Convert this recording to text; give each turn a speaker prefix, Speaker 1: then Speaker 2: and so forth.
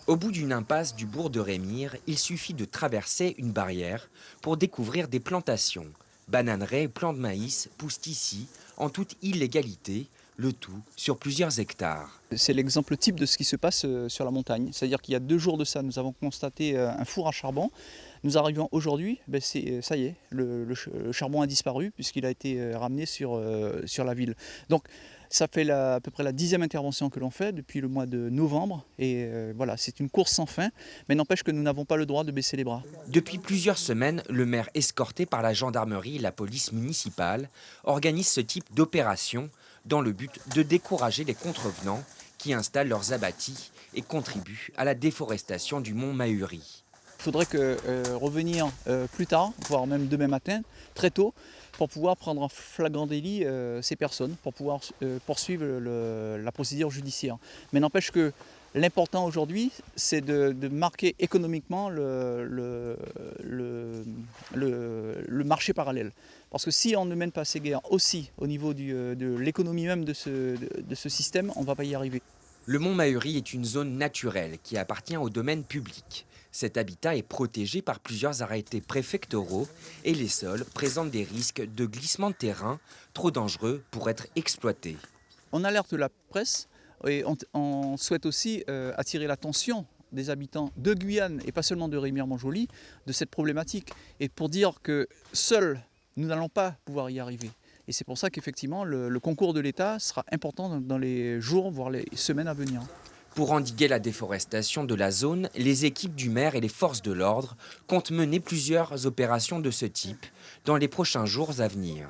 Speaker 1: Au bout d'une impasse du bourg de Rémire, il suffit de traverser une barrière pour découvrir des plantations. Bananeraies et plants de maïs poussent ici, en toute illégalité, le tout sur plusieurs hectares.
Speaker 2: C'est l'exemple type de ce qui se passe sur la montagne. C'est-à-dire qu'il y a 2 jours de ça, nous avons constaté un four à charbon. Nous arrivons aujourd'hui, ça y est, le charbon a disparu puisqu'il a été ramené sur la ville. Donc ça fait à peu près la 10e intervention que l'on fait depuis le mois de novembre. Et voilà, c'est une course sans fin, mais n'empêche que nous n'avons pas le droit de baisser les bras.
Speaker 1: Depuis plusieurs semaines, le maire, escorté par la gendarmerie et la police municipale, organise ce type d'opération dans le but de décourager les contrevenants qui installent leurs abatis et contribuent à la déforestation du mont Mahuri.
Speaker 2: Il faudrait revenir plus tard, voire même demain matin, très tôt, pour pouvoir prendre en flagrant délit ces personnes, pour pouvoir poursuivre la procédure judiciaire. Mais n'empêche que l'important aujourd'hui, c'est de marquer économiquement le marché parallèle. Parce que si on ne mène pas ces guerres aussi au niveau de l'économie même de ce système, on ne va pas y arriver.
Speaker 1: Le mont Mahuri est une zone naturelle qui appartient au domaine public. Cet habitat est protégé par plusieurs arrêtés préfectoraux et les sols présentent des risques de glissement de terrain trop dangereux pour être exploités.
Speaker 2: On alerte la presse et on souhaite aussi attirer l'attention des habitants de Guyane et pas seulement de Rémire-Montjoly de cette problématique. Et pour dire que seuls, nous n'allons pas pouvoir y arriver. Et c'est pour ça qu'effectivement le concours de l'État sera important dans les jours, voire les semaines à venir.
Speaker 1: Pour endiguer la déforestation de la zone, les équipes du maire et les forces de l'ordre comptent mener plusieurs opérations de ce type dans les prochains jours à venir.